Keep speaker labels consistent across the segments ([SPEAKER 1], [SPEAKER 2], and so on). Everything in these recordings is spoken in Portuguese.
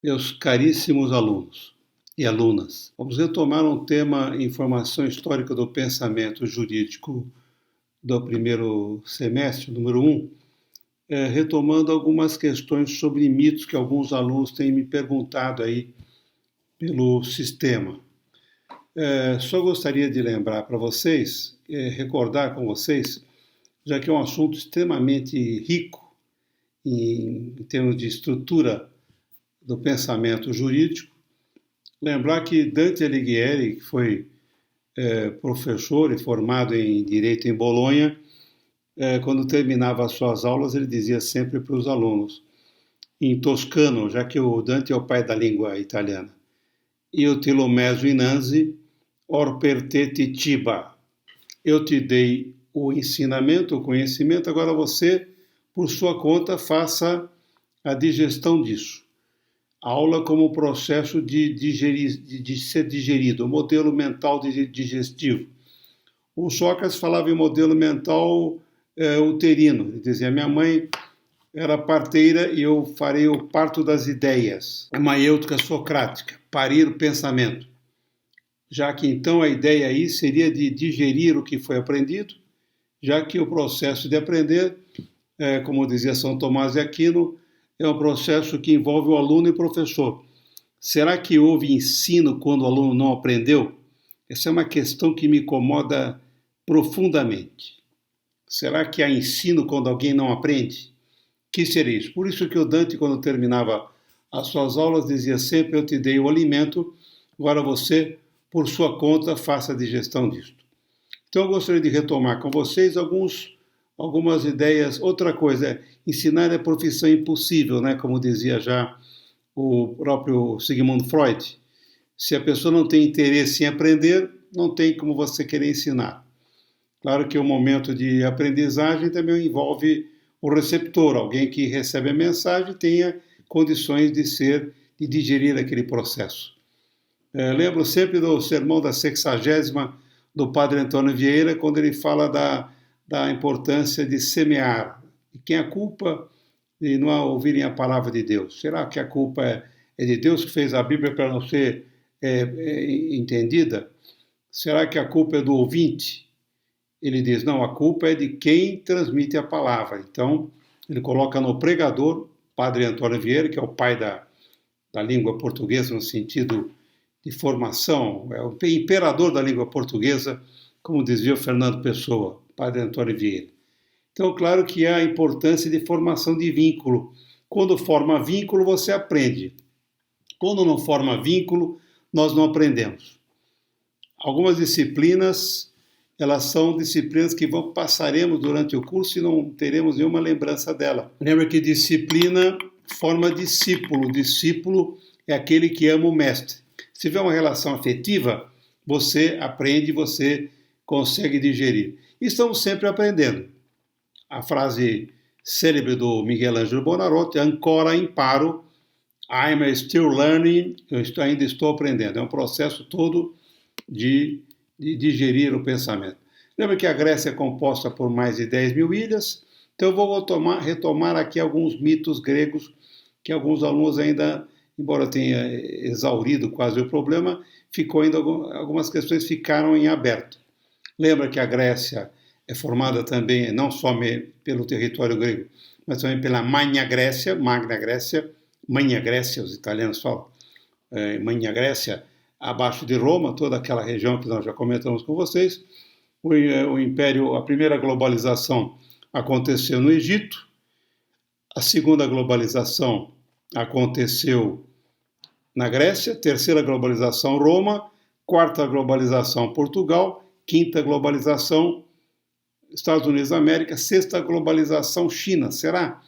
[SPEAKER 1] Meus caríssimos alunos e alunas, vamos retomar um tema Informação Histórica do Pensamento Jurídico do primeiro semestre, número 1, retomando algumas questões sobre mitos que alguns alunos têm me perguntado aí pelo sistema. Só gostaria de lembrar para vocês, recordar com vocês, já que é um assunto extremamente rico em termos de estrutura do pensamento jurídico, lembrar que Dante Alighieri, que foi professor e formado em Direito em Bolonha, quando terminava as suas aulas, ele dizia sempre para os alunos, em toscano, já que o Dante é o pai da língua italiana, Io te lo meso innanzi, or per te ti ciba. Eu te dei o ensinamento, o conhecimento, agora você, por sua conta, faça a digestão disso. A aula como processo de ser digerido, modelo mental digestivo. O Sócrates falava em modelo mental uterino. Ele dizia, minha mãe era parteira e eu farei o parto das ideias. A maiêutica socrática, parir o pensamento. Já que então a ideia aí seria de digerir o que foi aprendido, já que o processo de aprender, como dizia São Tomás de Aquino, é um processo que envolve o aluno e o professor. Será que houve ensino quando o aluno não aprendeu? Essa é uma questão que me incomoda profundamente. Será que há ensino quando alguém não aprende? Que seria isso? Por isso que o Dante, quando terminava as suas aulas, dizia sempre, eu te dei o alimento, agora você, por sua conta, faça a digestão disto. Então eu gostaria de retomar com vocês algumas ideias. Outra coisa, ensinar é profissão impossível, né? Como dizia já o próprio Sigmund Freud. Se a pessoa não tem interesse em aprender, não tem como você querer ensinar. Claro que o momento de aprendizagem também envolve o receptor, alguém que recebe a mensagem tenha condições de digerir aquele processo. Lembro sempre do sermão da 60ª do Padre Antônio Vieira, quando ele fala da importância de semear. E quem a culpa de não ouvirem a palavra de Deus? Será que a culpa é de Deus que fez a Bíblia para não ser entendida? Será que a culpa é do ouvinte? Ele diz, não, a culpa é de quem transmite a palavra. Então, ele coloca no pregador, Padre Antônio Vieira, que é o pai da língua portuguesa no sentido de formação, é o imperador da língua portuguesa, como dizia o Fernando Pessoa, Padre Antônio Vieira. Então, claro que há a importância de formação de vínculo. Quando forma vínculo, você aprende. Quando não forma vínculo, nós não aprendemos. Algumas disciplinas, elas são disciplinas que passaremos durante o curso e não teremos nenhuma lembrança dela. Lembra que disciplina forma discípulo. Discípulo é aquele que ama o mestre. Se tiver uma relação afetiva, você aprende, você consegue digerir. E estamos sempre aprendendo. A frase célebre do Miguel Ângelo Buonarroti, ancora imparo, I'm still learning, eu ainda estou aprendendo. É um processo todo de digerir o pensamento. Lembra que a Grécia é composta por mais de 10 mil ilhas? Então eu vou retomar aqui alguns mitos gregos que alguns alunos ainda, embora tenha exaurido quase o problema, algumas questões ficaram em aberto. Lembra que a Grécia é formada também não só pelo território grego, mas também pela Magna Grécia, os italianos falam, Magna Grécia, abaixo de Roma, toda aquela região que nós já comentamos com vocês. O Império, a primeira globalização aconteceu no Egito, a segunda globalização aconteceu na Grécia, terceira globalização Roma, quarta globalização Portugal, quinta globalização Estados Unidos da América, sexta globalização China. Será?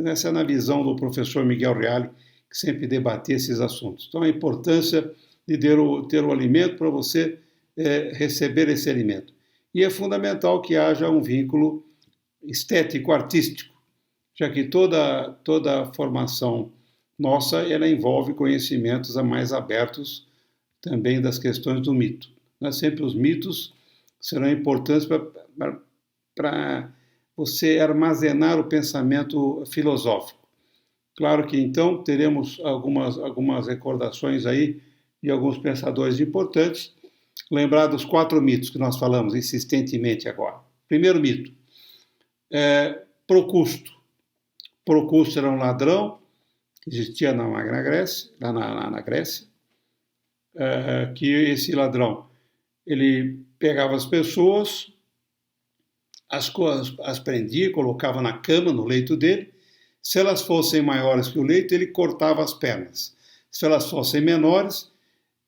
[SPEAKER 1] Essa é na visão do professor Miguel Reale, que sempre debatia esses assuntos. Então a importância de ter o alimento para você receber esse alimento. E é fundamental que haja um vínculo estético, artístico, já que toda a formação nossa, ela envolve conhecimentos mais abertos também das questões do mito. Sempre os mitos serão importantes para você armazenar o pensamento filosófico. Claro que então teremos algumas recordações aí de alguns pensadores importantes. Lembrar dos 4 mitos que nós falamos insistentemente agora. Primeiro mito, Procusto. Procusto era um ladrão que existia na Grécia, na Grécia, que esse ladrão ele pegava as pessoas, as prendia, colocava na cama, no leito dele. Se elas fossem maiores que o leito, ele cortava as pernas. Se elas fossem menores,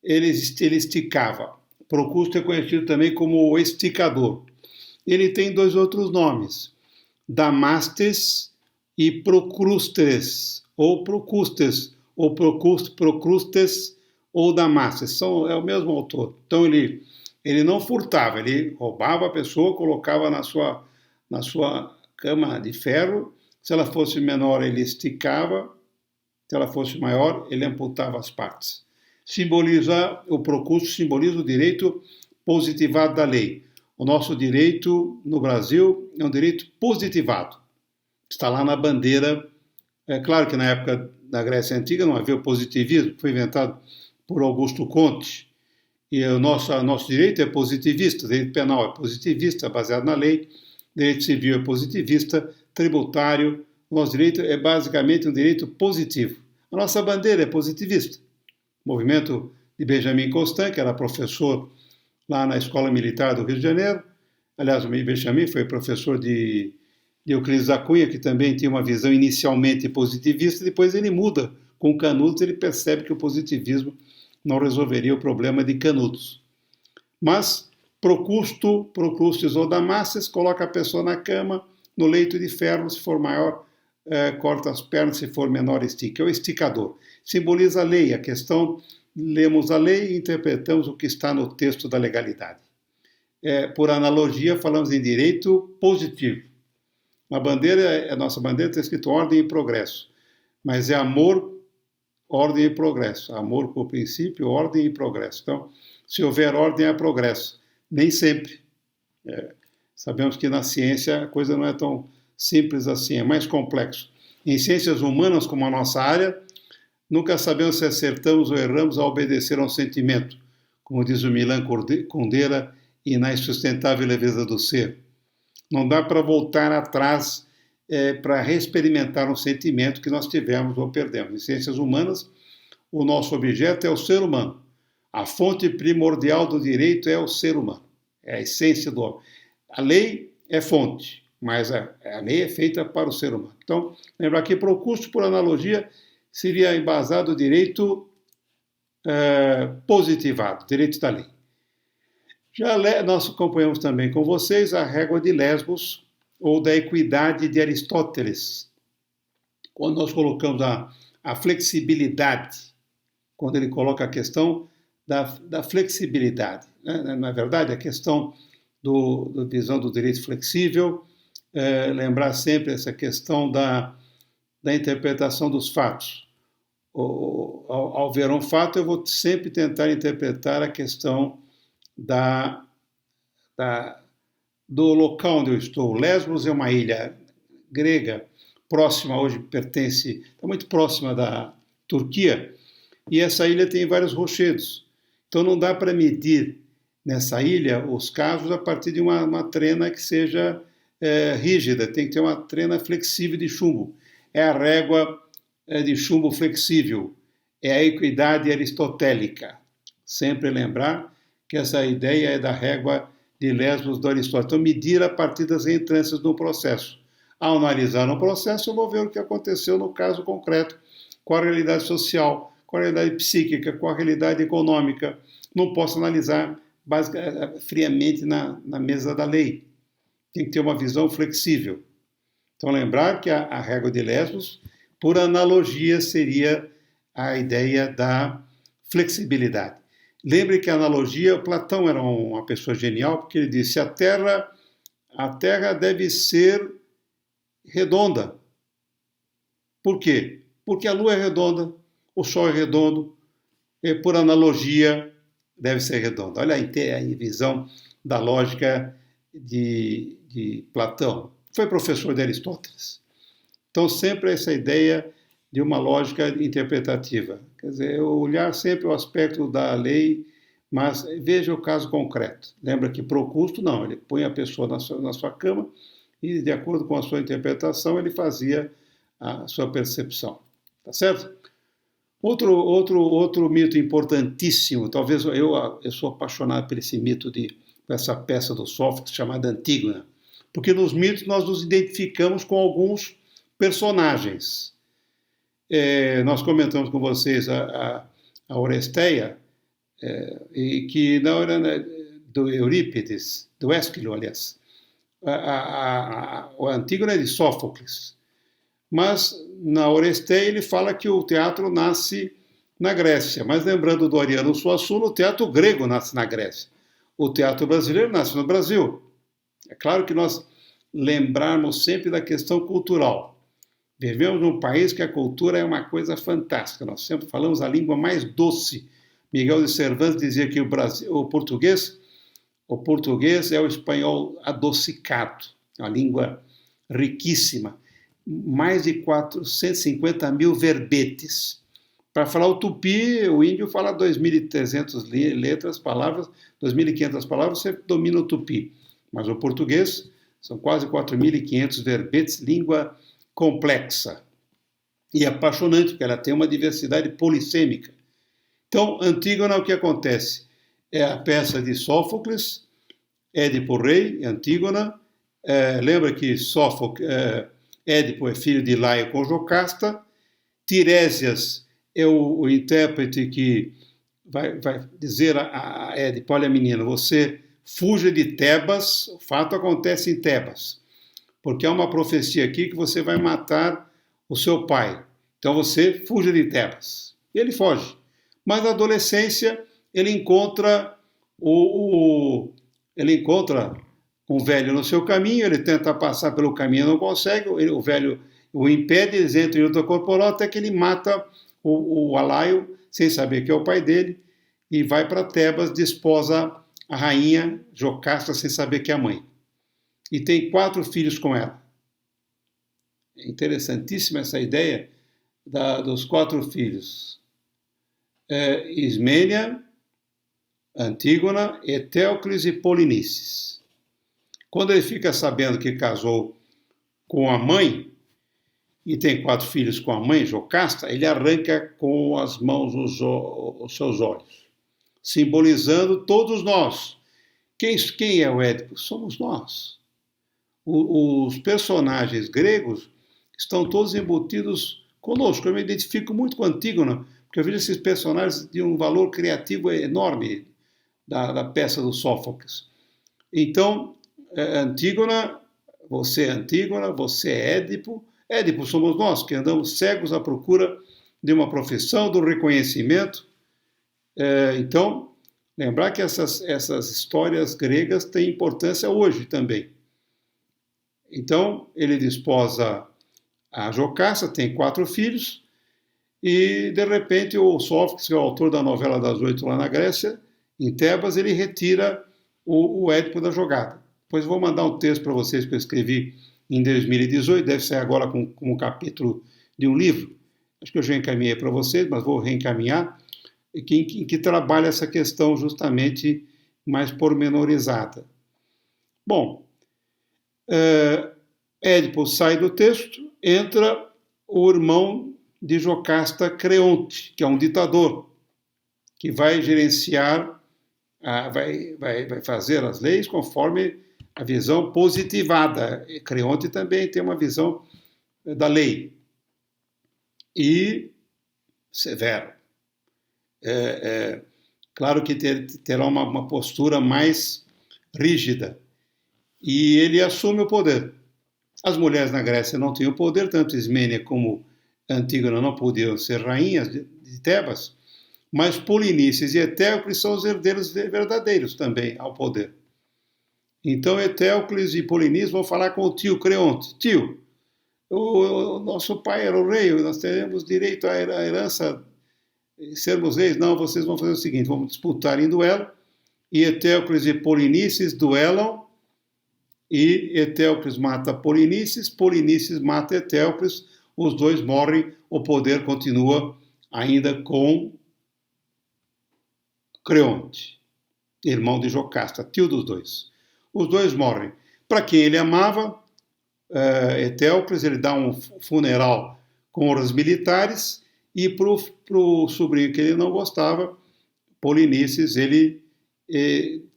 [SPEAKER 1] ele esticava. Procusto é conhecido também como o esticador. Ele tem 2 outros nomes, Damastes e Procrustes, ou Procustes, ou Procrustes, ou Damastes, é o mesmo autor. Então ele não furtava, ele roubava a pessoa, colocava na sua cama de ferro. Se ela fosse menor, ele esticava. Se ela fosse maior, ele amputava as partes. O Procusto simboliza o direito positivado da lei. O nosso direito no Brasil é um direito positivado. Está lá na bandeira. É claro que na época da Grécia Antiga não havia o positivismo, que foi inventado por Augusto Conte. E o nosso direito é positivista, o direito penal é positivista, baseado na lei, direito civil é positivista, tributário. O nosso direito é basicamente um direito positivo. A nossa bandeira é positivista. O movimento de Benjamin Constant, que era professor lá na Escola Militar do Rio de Janeiro. Aliás, o Benjamin foi professor de Euclides da Cunha, que também tinha uma visão inicialmente positivista, depois ele muda. Com Canudos, ele percebe que o positivismo não resolveria o problema de Canudos. Mas Procrustes ou Damastes coloca a pessoa na cama, no leito de ferro, se for maior, corta as pernas, se for menor, estica. É o esticador. Simboliza a lei, a questão, lemos a lei e interpretamos o que está no texto da legalidade. Por analogia, falamos em direito positivo. A nossa bandeira está escrito ordem e progresso, mas é amor, ordem e progresso. Amor por princípio, ordem e progresso. Então, se houver ordem, há progresso. Nem sempre. Sabemos que na ciência a coisa não é tão simples assim, é mais complexo. Em ciências humanas, como a nossa área, nunca sabemos se acertamos ou erramos ao obedecer a um sentimento, como diz o Milan Kundera e na Insustentável Leveza do Ser. Não dá para voltar atrás para reexperimentar um sentimento que nós tivemos ou perdemos. Em ciências humanas, o nosso objeto é o ser humano. A fonte primordial do direito é o ser humano. É a essência do homem. A lei é fonte, mas a lei é feita para o ser humano. Então, lembrar que Procusto, por analogia, seria embasado o direito positivado, direito da lei. Já nós acompanhamos também com vocês a régua de Lesbos, ou da equidade de Aristóteles. Quando nós colocamos a flexibilidade, quando ele coloca a questão da flexibilidade. Né? Na verdade, a questão da visão do direito flexível, lembrar sempre essa questão da interpretação dos fatos. Ao ver um fato, eu vou sempre tentar interpretar a questão do local onde eu estou. Lesbos é uma ilha grega, próxima, hoje está muito próxima da Turquia, e essa ilha tem vários rochedos. Então não dá para medir nessa ilha os casos a partir de uma trena que seja rígida, tem que ter uma trena flexível de chumbo. É a régua de chumbo flexível, é a equidade aristotélica. Sempre lembrar que essa ideia é da régua de Lesbos do Aristóteles. Então, medir a partir das reentrâncias do processo. Ao analisar um processo, eu vou ver o que aconteceu no caso concreto, com a realidade social, com a realidade psíquica, com a realidade econômica. Não posso analisar friamente na mesa da lei. Tem que ter uma visão flexível. Então, lembrar que a régua de Lesbos, por analogia, seria a ideia da flexibilidade. Lembre que a analogia, Platão era uma pessoa genial, porque ele disse: a Terra deve ser redonda. Por quê? Porque a Lua é redonda, o Sol é redondo, e por analogia deve ser redonda. Olha a visão da lógica de Platão. Foi professor de Aristóteles. Então, sempre essa ideia de uma lógica interpretativa. Quer dizer, olhar sempre o aspecto da lei, mas veja o caso concreto. Lembra que pro custo, não, ele põe a pessoa na sua cama e, de acordo com a sua interpretação, ele fazia a sua percepção. Tá certo? Outro mito importantíssimo, talvez eu sou apaixonado por esse mito, por essa peça do Sófocles chamada Antígona, porque nos mitos nós nos identificamos com alguns personagens. Nós comentamos com vocês a Oresteia, e que na hora do Eurípides, do Ésquilo, aliás, o Antígona é de Sófocles, mas na Oresteia ele fala que o teatro nasce na Grécia, mas lembrando do Ariano Suassuna, o teatro grego nasce na Grécia, o teatro brasileiro nasce no Brasil. É claro que nós lembrarmos sempre da questão cultural. Vivemos num país que a cultura é uma coisa fantástica, nós sempre falamos a língua mais doce. Miguel de Cervantes dizia que o português é o espanhol adocicado, uma língua riquíssima. Mais de 450 mil verbetes. Para falar o tupi, o índio fala 2.300 letras, palavras, 2.500 palavras, você domina o tupi. Mas o português são quase 4.500 verbetes, língua complexa. E apaixonante, porque ela tem uma diversidade polissêmica. Então, Antígona, o que acontece? É a peça de Sófocles, Édipo Rei, Antígona. Lembra que Édipo é filho de Laio com Jocasta. Tiresias é o intérprete que vai dizer a Édipo: olha, menina, você fuja de Tebas. O fato acontece em Tebas, porque há uma profecia aqui que você vai matar o seu pai. Então você fuja de Tebas. E ele foge. Mas na adolescência ele encontra um velho no seu caminho, ele tenta passar pelo caminho, não consegue, o velho o impede, eles entram em luta corporal até que ele mata o Alaio, sem saber que é o pai dele, e vai para Tebas, desposa a rainha Jocasta sem saber que é a mãe. E tem 4 filhos com ela. É interessantíssima essa ideia dos 4 filhos. Ismênia, Antígona, Etéocles e Polinices. Quando ele fica sabendo que casou com a mãe, e tem 4 filhos com a mãe, Jocasta, ele arranca com as mãos os seus olhos, simbolizando todos nós. Quem é o Édipo? Somos nós. Os personagens gregos estão todos embutidos conosco. Eu me identifico muito com Antígona, porque eu vejo esses personagens de um valor criativo enorme da peça do Sófocles. Então, Antígona, você é Édipo. Édipo somos nós, que andamos cegos à procura de uma profissão, do reconhecimento. Então, lembrar que essas histórias gregas têm importância hoje também. Então, ele desposa a Jocasta, tem 4 filhos, e, de repente, o Sófocles, que é o autor da novela das 8 lá na Grécia, em Tebas, ele retira o Édipo da jogada. Depois vou mandar um texto para vocês que eu escrevi em 2018, deve sair agora como um capítulo de um livro. Acho que eu já encaminhei para vocês, mas vou reencaminhar, que trabalha essa questão justamente mais pormenorizada. Bom, Édipo sai do texto, entra o irmão de Jocasta, Creonte, que é um ditador, que vai gerenciar, vai fazer as leis conforme a visão positivada. Creonte também tem uma visão da lei. E severo. Claro que terá uma postura mais rígida. E ele assume o poder. As mulheres na Grécia não tinham poder, tanto Ismênia como Antígona não podiam ser rainhas de Tebas, mas Polinices e Etéocles são os herdeiros verdadeiros também ao poder. Então Etéocles e Polinices vão falar com o tio Creonte. Tio, o nosso pai era o rei, nós teremos direito à herança, sermos reis. Não, vocês vão fazer o seguinte, vamos disputar em duelo, e Etéocles e Polinices duelam, e Etéocles mata Polinices, Polinices mata Etéocles. os dois morrem, o poder continua ainda com Creonte, irmão de Jocasta, tio dos dois. Os dois morrem. Para quem ele amava, Eteocles, ele dá um funeral com honras militares, e para o sobrinho que ele não gostava, Polinices, ele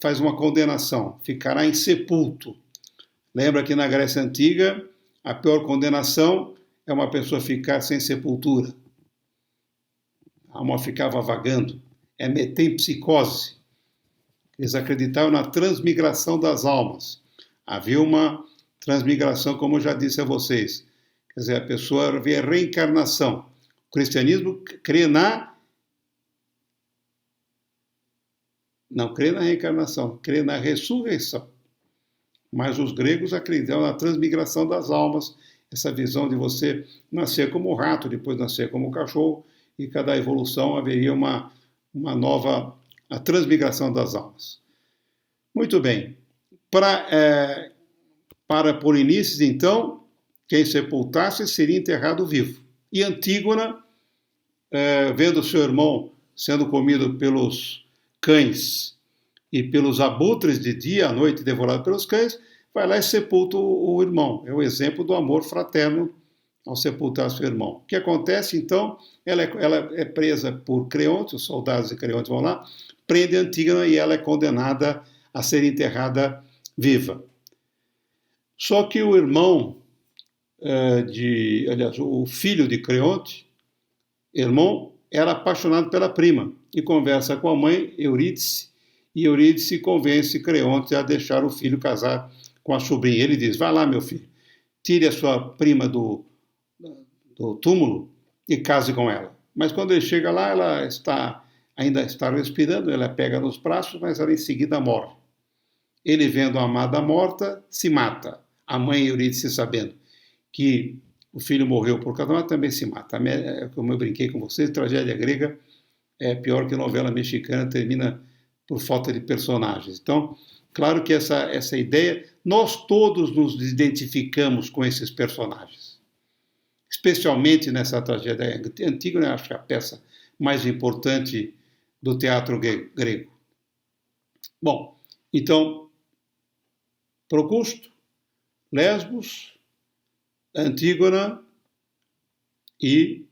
[SPEAKER 1] faz uma condenação, ficará insepulto. Lembra que na Grécia Antiga, a pior condenação é uma pessoa ficar sem sepultura. A alma ficava vagando, é metempsicose. Eles acreditavam na transmigração das almas. Havia uma transmigração, como eu já disse a vocês. Quer dizer, a pessoa vê a reencarnação. O cristianismo crê não crê na reencarnação, crê na ressurreição. Mas os gregos acreditavam na transmigração das almas, essa visão de você nascer como rato, depois nascer como cachorro, e cada evolução haveria uma nova a transmigração das almas. Muito bem. Para Polinices, então, quem sepultasse seria enterrado vivo. E Antígona, vendo seu irmão sendo comido pelos cães e pelos abutres de dia à noite devorado pelos cães, vai lá e sepulta o irmão. É o exemplo do amor fraterno ao sepultar seu irmão. O que acontece, então? Ela é presa por Creonte, os soldados de Creonte vão lá, prende Antígona e ela é condenada a ser enterrada viva. Só que o irmão o filho de Creonte, irmão, era apaixonado pela prima e conversa com a mãe, Eurídice, e Eurídice convence Creonte a deixar o filho casar com a sobrinha. Ele diz: vai lá, meu filho, tire a sua prima do túmulo e case com ela. Mas quando ele chega lá, ela ainda está respirando, ela pega nos braços, mas ela em seguida morre. Ele, vendo a amada morta, se mata. A mãe Eurídice, sabendo que o filho morreu por causa dela, também se mata. Como eu brinquei com vocês, tragédia grega é pior que novela mexicana, termina por falta de personagens. Então, claro que essa ideia, nós todos nos identificamos com esses personagens. Especialmente nessa tragédia antiga, acho que é a peça mais importante do teatro grego. Bom, então, Procusto, Lesbos, Antígona e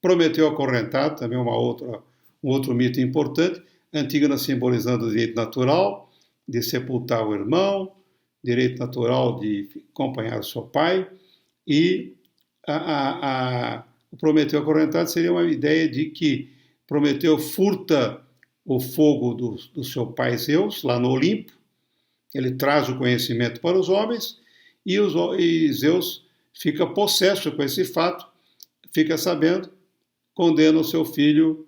[SPEAKER 1] Prometeu acorrentado, também um outro mito importante. Antígona simbolizando o direito natural de sepultar o irmão, direito natural de acompanhar o seu pai, e o Prometeu acorrentado seria uma ideia de que Prometeu furta o fogo do seu pai Zeus, lá no Olimpo, ele traz o conhecimento para os homens, e Zeus fica possesso com esse fato, fica sabendo, condena o seu filho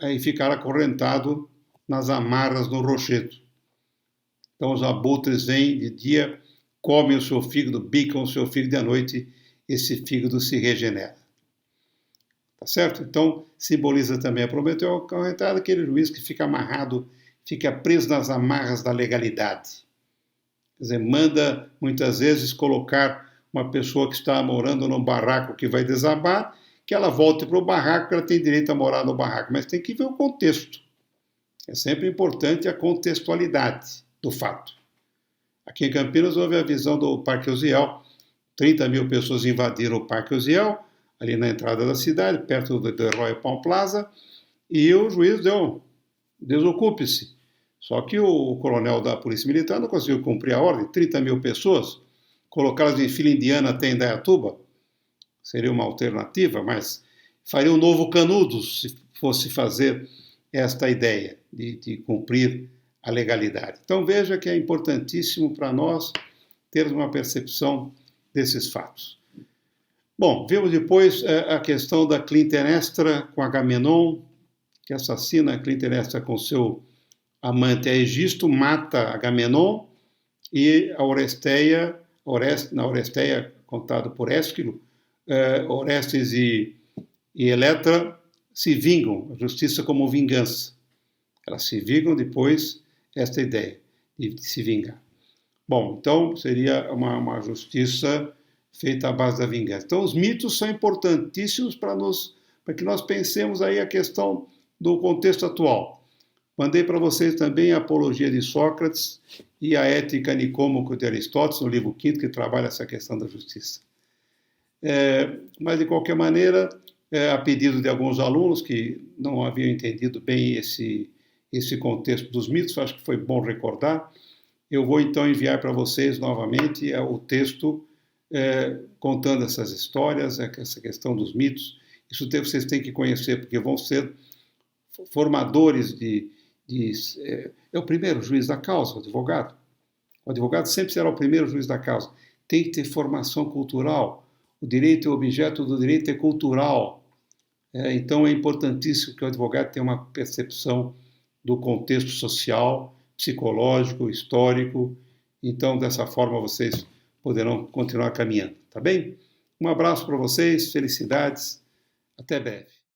[SPEAKER 1] a ficar acorrentado nas amarras no rochedo. Então os abutres vêm de dia, comem o seu fígado, bicam o seu fígado, e à noite esse fígado se regenera. Tá certo? Então simboliza também a Prometeu acorrentado, aquele juiz que fica amarrado, fica preso nas amarras da legalidade. Quer dizer, manda muitas vezes colocar uma pessoa que está morando num barraco que vai desabar, que ela volte para o barraco, que ela tem direito a morar no barraco, mas tem que ver o contexto. É sempre importante a contextualidade do fato. Aqui em Campinas houve a visão do Parque Uziel. 30 mil pessoas invadiram o Parque Uziel, ali na entrada da cidade, perto do Herói Pão Plaza, e o juiz deu: desocupe-se. Só que o coronel da Polícia Militar não conseguiu cumprir a ordem. 30 mil pessoas, colocá-las em fila indiana até Indaiatuba, seria uma alternativa, mas faria um novo Canudos se fosse fazer esta ideia de cumprir a legalidade. Então veja que é importantíssimo para nós termos uma percepção desses fatos. Bom, vimos depois a questão da Clitemnestra com Agamenon, que assassina a Clitemnestra com seu amante Egisto, mata Agamenon, e a Oresteia, contado por Ésquilo, Orestes e Eletra se vingam, a justiça como vingança. Elas se vingam depois, esta ideia de se vingar. Bom, então seria uma justiça feita à base da vingança. Então, os mitos são importantíssimos para que nós pensemos aí a questão do contexto atual. Mandei para vocês também a Apologia de Sócrates e a Ética Nicômaco de Aristóteles, no livro V, que trabalha essa questão da justiça. Mas, de qualquer maneira, a pedido de alguns alunos que não haviam entendido bem esse contexto dos mitos, acho que foi bom recordar, eu vou então enviar para vocês novamente o texto contando essas histórias, essa questão dos mitos. Isso vocês têm que conhecer, porque vão ser formadores é o primeiro juiz da causa, o advogado. O advogado sempre será o primeiro juiz da causa. Tem que ter formação cultural. O direito, o objeto do direito é cultural. Então é importantíssimo que o advogado tenha uma percepção do contexto social, psicológico, histórico. Então, dessa forma, vocês poderão continuar caminhando, tá bem? Um abraço para vocês, felicidades, até breve.